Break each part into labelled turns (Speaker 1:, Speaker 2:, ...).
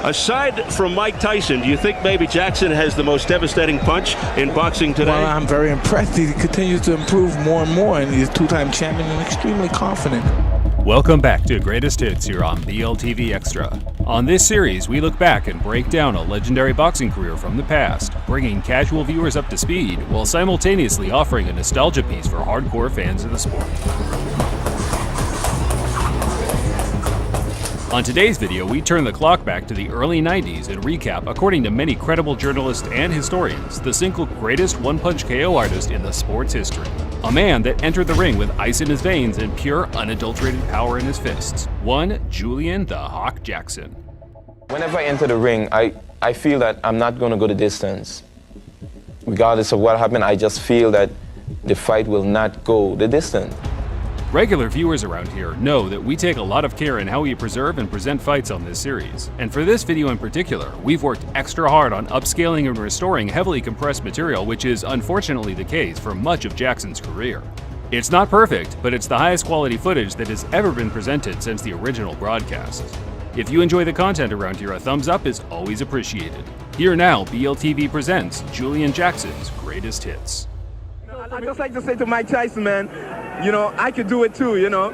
Speaker 1: Aside from Mike Tyson, do you think maybe Jackson has the most devastating punch in boxing today?
Speaker 2: Well, I'm very impressed. He continues to improve more and more, and he's a two-time champion and extremely confident.
Speaker 3: Welcome back to Greatest Hits here on BLTV Extra. On this series, we look back and break down a legendary boxing career from the past, bringing casual viewers up to speed while simultaneously offering a nostalgia piece for hardcore fans of the sport. On today's video, we turn the clock back to the early 90s and recap, according to many credible journalists and historians, the single greatest one-punch KO artist in the sport's history. A man that entered the ring with ice in his veins and pure, unadulterated power in his fists. One Julian the Hawk Jackson.
Speaker 4: Whenever I enter the ring, I feel that I'm not going to go the distance. Regardless of what happened, I just feel that the fight will not go the distance.
Speaker 3: Regular viewers around here know that we take a lot of care in how we preserve and present fights on this series. And for this video in particular, we've worked extra hard on upscaling and restoring heavily compressed material, which is unfortunately the case for much of Jackson's career. It's not perfect, but it's the highest quality footage that has ever been presented since the original broadcast. If you enjoy the content around here, a thumbs up is always appreciated. Here now, BLTV presents Julian Jackson's Greatest Hits.
Speaker 5: I'd just like to say to Mike Tyson, man, you know, I could do it too, you know.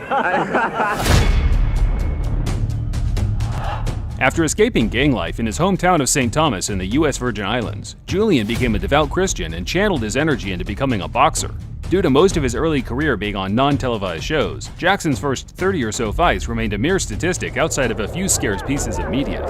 Speaker 3: After escaping gang life in his hometown of St. Thomas in the U.S. Virgin Islands, Julian became a devout Christian and channeled his energy into becoming a boxer. Due to most of his early career being on non-televised shows, Jackson's first 30 or so fights remained a mere statistic outside of a few scarce pieces of media.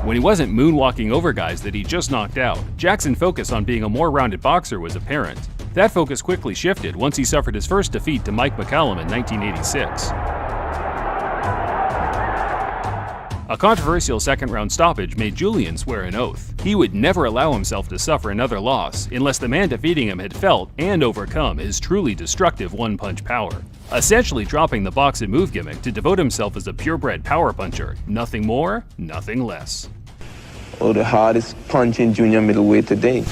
Speaker 3: When he wasn't moonwalking over guys that he just knocked out, Jackson's focus on being a more rounded boxer was apparent. That focus quickly shifted once he suffered his first defeat to Mike McCallum in 1986. A controversial second-round stoppage made Julian swear an oath. He would never allow himself to suffer another loss unless the man defeating him had felt and overcome his truly destructive one-punch power, essentially dropping the box and move gimmick to devote himself as a purebred power puncher. Nothing more, nothing less.
Speaker 4: Oh, the hardest punch in junior middleweight today.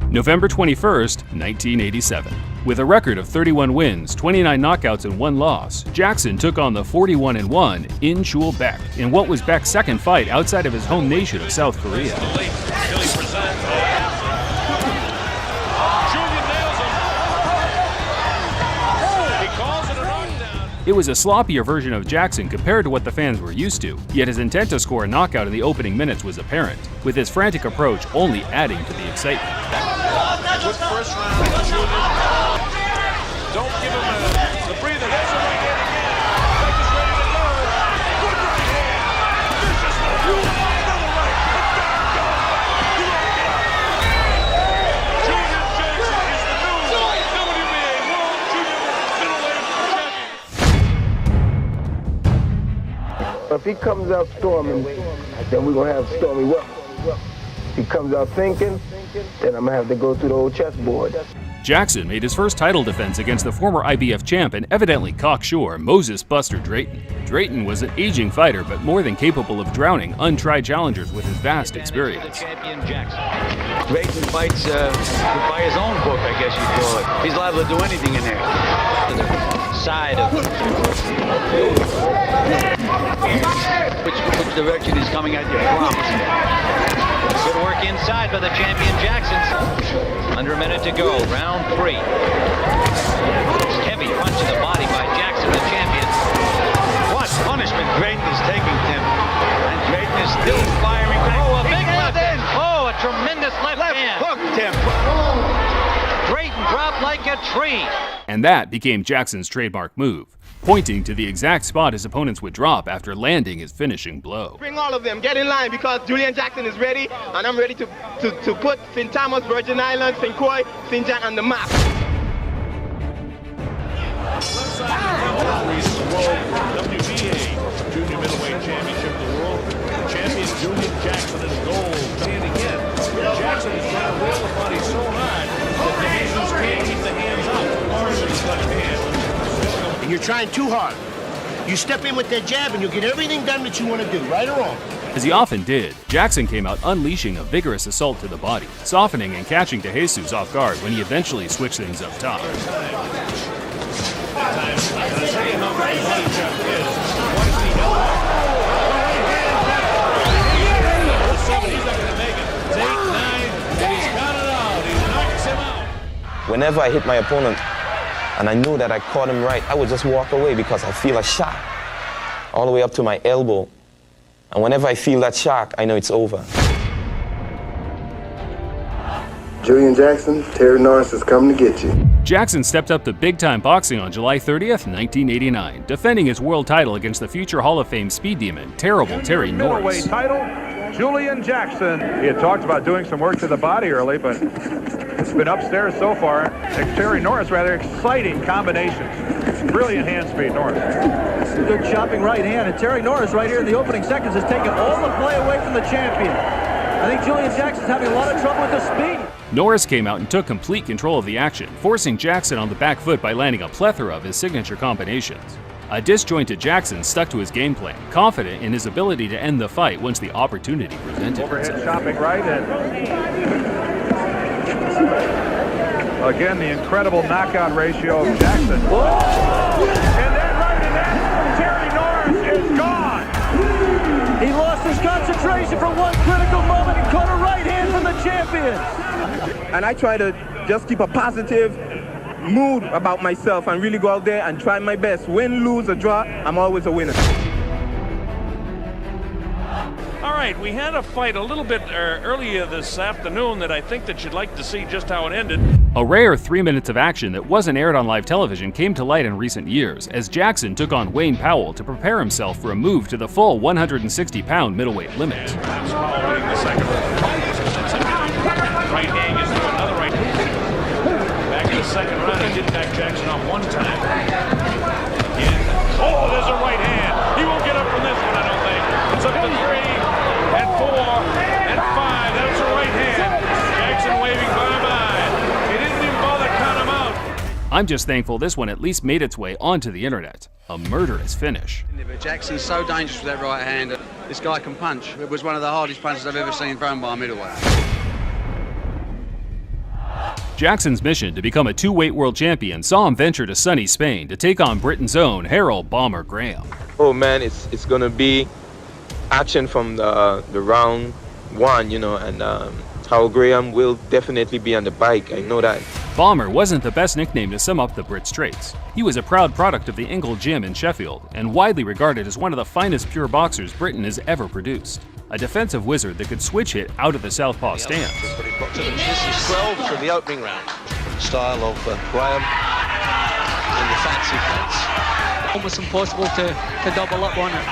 Speaker 3: November 21st, 1987. With a record of 31 wins, 29 knockouts, and 1 loss, Jackson took on the 41-1 In Chul Beck in what was Beck's second fight outside of his home nation of South Korea. It was a sloppier version of Jackson compared to what the fans were used to, yet his intent to score a knockout in the opening minutes was apparent, with his frantic approach only adding to the excitement.
Speaker 6: Good first round, Julian. Don't give him a breather. There's a right hand again. Beck is ready to go. Good right hand. Vicious another right. Julian Jackson is the new WBA World Junior Middleweight Champion.
Speaker 7: If he comes out storming, then we're gonna have stormy weapons. If he comes out thinking, then I'm gonna have to go through the old chessboard.
Speaker 3: Jackson made his first title defense against the former IBF champ and evidently cocksure Moses Buster Drayton. Drayton was an aging fighter, but more than capable of drowning untried challengers with his vast experience.
Speaker 8: Drayton fights by his own book, I guess you'd call it. He's liable to do anything in there. To the side of which direction he's coming at you from. Good work inside by the champion Jackson. Under a minute to go, round 3. Heavy punch to the body by Jackson, the champion. What punishment Drayton is taking, Tim. And Drayton is still firing. Oh, a big left hand. Oh, a tremendous left hand. Hook, Tim. Drayton dropped like a tree.
Speaker 3: And that became Jackson's trademark move, pointing to the exact spot his opponents would drop after landing his finishing blow.
Speaker 5: Bring all of them, get in line, because Julian Jackson is ready, and I'm ready to put St. Thomas, Virgin Islands, St. Croix, St. John on the map.
Speaker 6: WBA Junior Middleweight Championship of the World. Champion Julian Jackson is gold. And again, Jackson is trying to rail the body so hard that the Asians can't keep the hands out. Bars his left hand.
Speaker 9: And you're trying too hard. You step in with that jab and you get everything done that you want to do, right or wrong.
Speaker 3: As he often did, Jackson came out unleashing a vigorous assault to the body, softening and catching DeJesus off guard when he eventually switched things up top.
Speaker 4: whenever I hit my opponent and I know that I caught him right, I would just walk away because I feel a shock all the way up to my elbow. And whenever I feel that shock, I know it's over.
Speaker 7: Julian Jackson, Terry Norris is coming to get you.
Speaker 3: Jackson stepped up to big-time boxing on July 30th, 1989, defending his world title against the future Hall of Fame speed demon, Terrible Terry Norris.
Speaker 10: Middleweight title, Julian Jackson. He had talked about doing some work to the body early, but it's been upstairs so far. Terry Norris, rather exciting combinations. Brilliant hand speed, Norris.
Speaker 11: Good chopping right hand, and Terry Norris right here in the opening seconds has taken all the play away from the champion. I think Julian Jackson's having a lot of trouble with the speed.
Speaker 3: Norris came out and took complete control of the action, forcing Jackson on the back foot by landing a plethora of his signature combinations. A disjointed Jackson stuck to his game plan, confident in his ability to end the fight once the opportunity presented
Speaker 10: Overhead
Speaker 3: itself.
Speaker 10: chopping right, and again the incredible knockout ratio of Jackson. And then right in that, Terry Norris is gone.
Speaker 11: He lost his concentration for one critical moment and caught a right hand from the champion.
Speaker 5: And I try to just keep a positive mood about myself and really go out there and try my best. Win, lose, or draw, I'm always a winner.
Speaker 6: All right, we had a fight a little bit earlier this afternoon that I think that you'd like to see just how it ended.
Speaker 3: A rare 3 minutes of action that wasn't aired on live television came to light in recent years as Jackson took on Wayne Powell to prepare himself for a move to the full 160-pound middleweight limit.
Speaker 6: That's Powell winning the second round. Right hand gets to another right hand. Back in the second round, he did back Jackson off one time. Again. Oh, there's a right hand. He won't get up from this one, I don't think. It's up to 3 and 4 and 5. That's a right hand. Jackson waving bye-bye. He didn't even bother to count him out.
Speaker 3: I'm just thankful this one at least made its way onto the internet. A murderous finish.
Speaker 12: Jackson's so dangerous with that right hand. This guy can punch. It was one of the hardest punches I've ever seen thrown by a middleweight.
Speaker 3: Jackson's mission to become a two-weight world champion saw him venture to sunny Spain to take on Britain's own Harold "Bomber" Graham.
Speaker 4: Oh man, it's going to be action from the round one, you know, and Harold Graham will definitely be on the bike. I know that.
Speaker 3: Bomber wasn't the best nickname to sum up the Brit's traits. He was a proud product of the Ingle Gym in Sheffield and widely regarded as one of the finest pure boxers Britain has ever produced. A defensive wizard that could switch hit out of the southpaw stance.
Speaker 13: This is 12 from the opening round. Style of Graham in the fancy pants.
Speaker 14: Almost impossible to double up on it.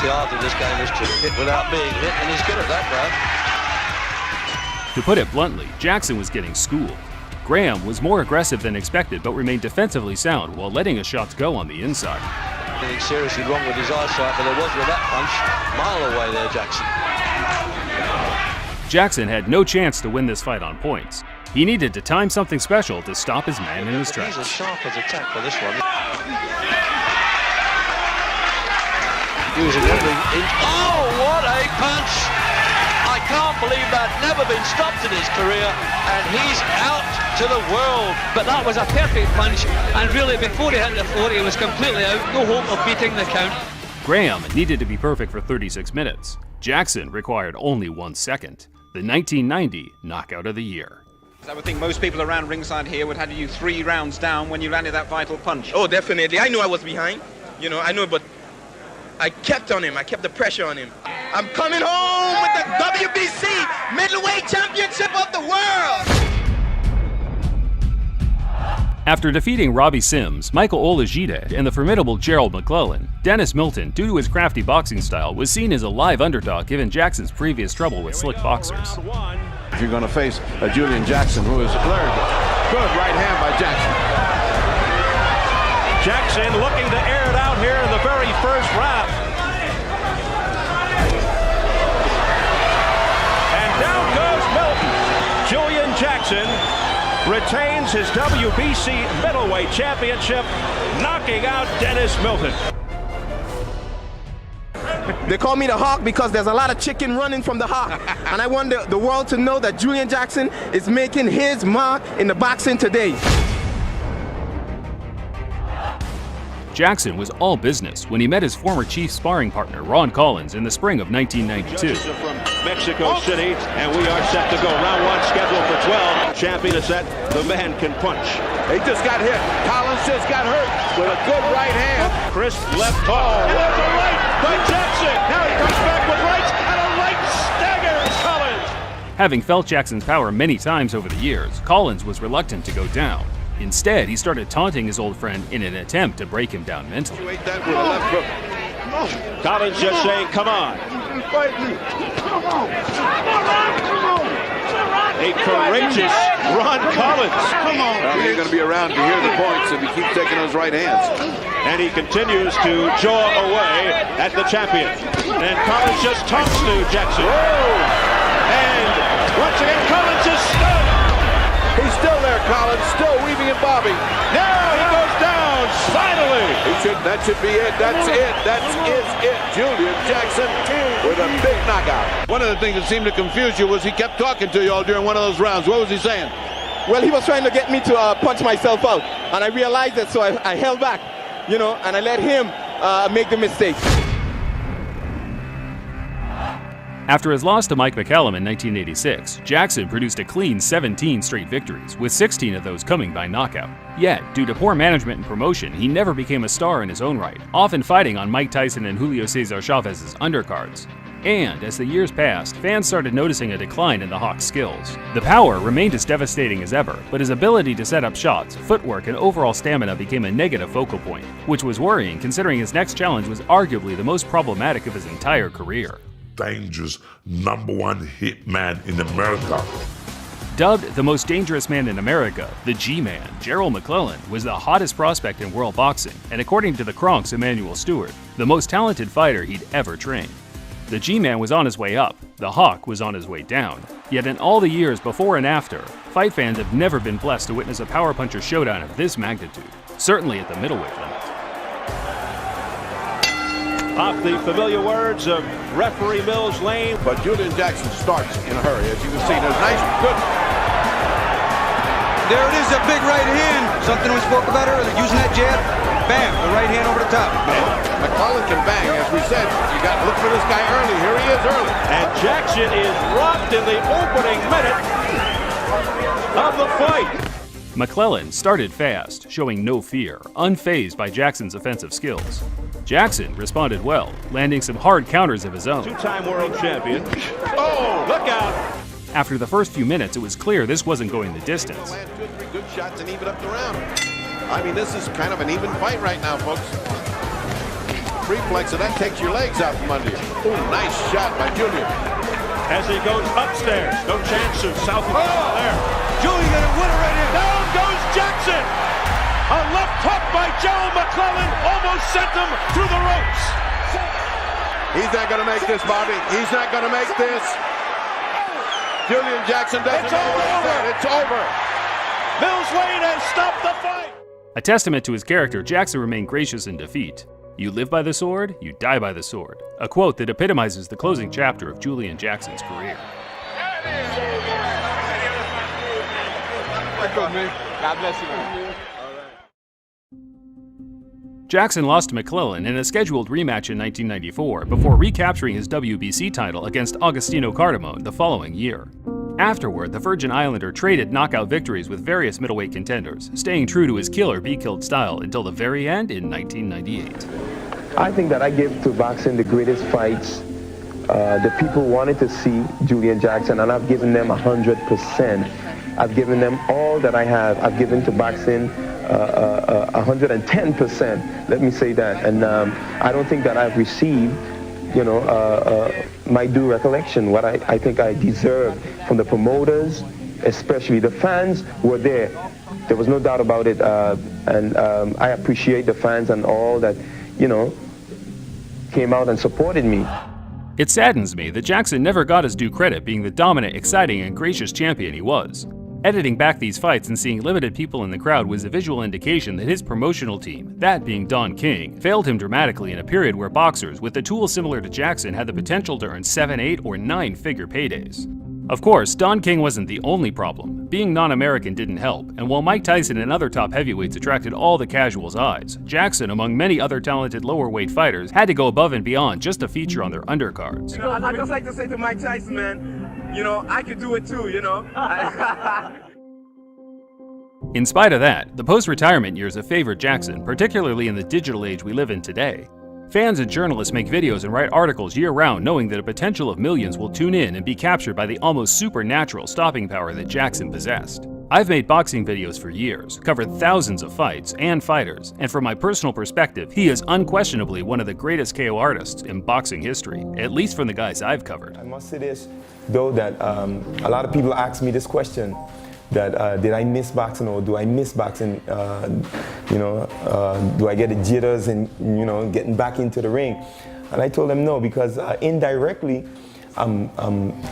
Speaker 13: The art of this game is to hit without being hit, and he's good at that, Graham.
Speaker 3: To put it bluntly, Jackson was getting schooled. Graham was more aggressive than expected but remained defensively sound while letting his shots go on the inside.
Speaker 13: Anything seriously wrong with his eyesight, but there was with that punch. Mile away there, Jackson.
Speaker 3: Jackson had no chance to win this fight on points. He needed to time something special to stop his man in his tracks.
Speaker 13: He's as sharp as attack for this one. Using every inch. Oh, what a punch! I can't believe that. Never been stopped in his career, and he's out to the world.
Speaker 14: But that was a perfect punch, and really before he hit the floor, he was completely out. No hope of beating the count.
Speaker 3: Graham needed to be perfect for 36 minutes. Jackson required only 1 second. The 1990 knockout of the year.
Speaker 15: I would think most people around ringside here would have you 3 rounds down when you landed that vital punch.
Speaker 5: Oh, definitely. I knew I was behind. You know, I knew, but I kept on him. I kept the pressure on him. I'm coming home with the WBC Middleweight Championship of the World!
Speaker 3: After defeating Robbie Sims, Michael Olajide, and the formidable Gerald McClellan, Dennis Milton, due to his crafty boxing style, was seen as a live underdog given Jackson's previous trouble with slick boxers.
Speaker 16: If you're going to face a Julian Jackson, who is very good right hand by Jackson.
Speaker 6: Jackson looking to air it out here in the very first round. And down goes Milton. Julian Jackson retains his WBC middleweight championship, knocking out Dennis Milton.
Speaker 5: They call me the Hawk because there's a lot of chicken running from the Hawk. And I want the world to know that Julian Jackson is making his mark in the boxing today.
Speaker 3: Jackson was all business when he met his former chief sparring partner Ron Collins in the spring of 1992.
Speaker 1: Judges are from Mexico City, and we are set to go. Round 1 scheduled for 12. Champion is set. The man can punch.
Speaker 16: He just got hit. Collins just got hurt with a good right hand.
Speaker 1: Crisp left hook. And there's a right by Jackson. Now he comes back with rights, and a right staggers Collins.
Speaker 3: Having felt Jackson's power many times over the years, Collins was reluctant to go down. Instead, he started taunting his old friend in an attempt to break him down mentally.
Speaker 16: That with a left hook.
Speaker 1: Collins just saying, come on. A courageous Ron Collins.
Speaker 16: Come on. Well, he's going to be around to hear the points if he keeps taking those right hands.
Speaker 1: And he continues to jaw away at the champion. And Collins just talks to Jackson. And once again, Collins is stunned.
Speaker 16: He's still there, Collins, still weaving and bobbing.
Speaker 1: Now he goes down, finally.
Speaker 16: That should be it. That's it. That is it. Julian Jackson with a big knockout. One of the things that seemed to confuse you was he kept talking to you all during one of those rounds. What was he saying?
Speaker 5: Well, he was trying to get me to punch myself out, and I realized it, so I held back, you know, and I let him make the mistake.
Speaker 3: After his loss to Mike McCallum in 1986, Jackson produced a clean 17 straight victories, with 16 of those coming by knockout. Yet, due to poor management and promotion, he never became a star in his own right, often fighting on Mike Tyson and Julio Cesar Chavez's undercards. And as the years passed, fans started noticing a decline in the Hawk's skills. The power remained as devastating as ever, but his ability to set up shots, footwork, and overall stamina became a negative focal point, which was worrying considering his next challenge was arguably the most problematic of his entire career.
Speaker 17: Dangerous #1 hitman in America.
Speaker 3: Dubbed the most dangerous man in America, the G-Man, Gerald McClellan was the hottest prospect in world boxing, and according to the Kronk's Emmanuel Stewart, the most talented fighter he'd ever trained. The G-Man was on his way up, the Hawk was on his way down. Yet in all the years before and after, fight fans have never been blessed to witness a power puncher showdown of this magnitude, certainly at the middleweight limit.
Speaker 1: Off the familiar words of referee Mills Lane.
Speaker 16: But Julian Jackson starts in a hurry, as you can see. There's nice, good.
Speaker 8: There it is, a big right hand. Something we spoke about earlier, using that jab. Bam, the right hand over the top.
Speaker 16: McClellan can bang, as we said. You got to look for this guy early. Here he is early.
Speaker 1: And Jackson is rocked in the opening minute of the fight.
Speaker 3: McClellan started fast, showing no fear, unfazed by Jackson's offensive skills. Jackson responded well, landing some hard counters of his own.
Speaker 1: Two-time world champion. Oh, look out!
Speaker 3: After the first few minutes, it was clear this wasn't going the distance.
Speaker 16: Land 2 or 3 good shots and even up the round. I mean, this is kind of an even fight right now, folks. Reflex, and that takes your legs out from under you. Ooh, nice shot by Julian.
Speaker 1: As he goes upstairs, no chance of South there.
Speaker 8: Julian got a winner right here.
Speaker 1: Down goes Jackson. A left hook by Gerald McClellan almost sent him through the ropes.
Speaker 16: He's not going to make this, Bobby. He's not going to make this. Julian Jackson doesn't know what he said. It's over.
Speaker 1: Mills Lane has stopped the fight.
Speaker 3: A testament to his character, Jackson remained gracious in defeat. You live by the sword, you die by the sword. A quote that epitomizes the closing chapter of Julian Jackson's career.
Speaker 8: God bless you, man.
Speaker 3: Jackson lost to McClellan in a scheduled rematch in 1994 before recapturing his WBC title against Agustino Cardamone the following year. Afterward, the Virgin Islander traded knockout victories with various middleweight contenders, staying true to his killer be-killed style until the very end in 1998.
Speaker 7: I think that I give to boxing the greatest fights. The people wanted to see Julian Jackson, and I've given them 100%. I've given them all that I have. I've given to boxing 110%, let me say that. And I don't think that I've received, my due recollection, what I think I deserve from the promoters, especially the fans were there. There was no doubt about it. And I appreciate the fans and all that, came out and supported me.
Speaker 3: It saddens me that Jackson never got his due credit being the dominant, exciting, and gracious champion he was. Editing back these fights and seeing limited people in the crowd was a visual indication that his promotional team, that being Don King, failed him dramatically in a period where boxers with the tools similar to Jackson had the potential to earn 7, 8, or 9-figure paydays. Of course, Don King wasn't the only problem. Being non-American didn't help, and while Mike Tyson and other top heavyweights attracted all the casuals' eyes, Jackson, among many other talented lower weight fighters, had to go above and beyond just to feature on their undercards.
Speaker 5: You know, I just like to say to Mike Tyson, man, you know, I could do it too, you know?
Speaker 3: In spite of that, the post-retirement years have favored Jackson, particularly in the digital age we live in today. Fans and journalists make videos and write articles year-round knowing that a potential of millions will tune in and be captured by the almost supernatural stopping power that Jackson possessed. I've made boxing videos for years, covered thousands of fights and fighters, and from my personal perspective, he is unquestionably one of the greatest KO artists in boxing history, at least from the guys I've covered.
Speaker 7: I must say this, though, that a lot of people ask me this question, that did I miss boxing, or do I miss boxing? Do I get the jitters and getting back into the ring? And I told them no, because indirectly I'm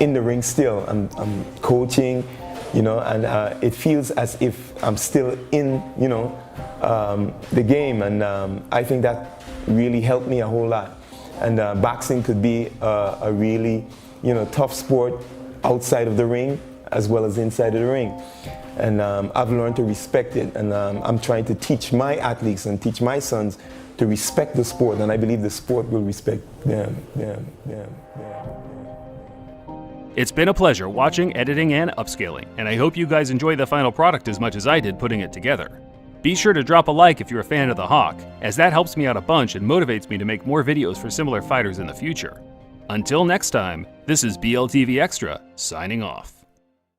Speaker 7: in the ring still. I'm coaching, and it feels as if I'm still in the game, and I think that really helped me a whole lot. And boxing could be a really tough sport outside of the ring as well as inside of the ring. And I've learned to respect it, and I'm trying to teach my athletes and teach my sons to respect the sport, and I believe the sport will respect them.
Speaker 3: It's been a pleasure watching, editing, and upscaling, and I hope you guys enjoy the final product as much as I did putting it together. Be sure to drop a like if you're a fan of the Hawk, as that helps me out a bunch and motivates me to make more videos for similar fighters in the future. Until next time, this is BLTV Extra, signing off.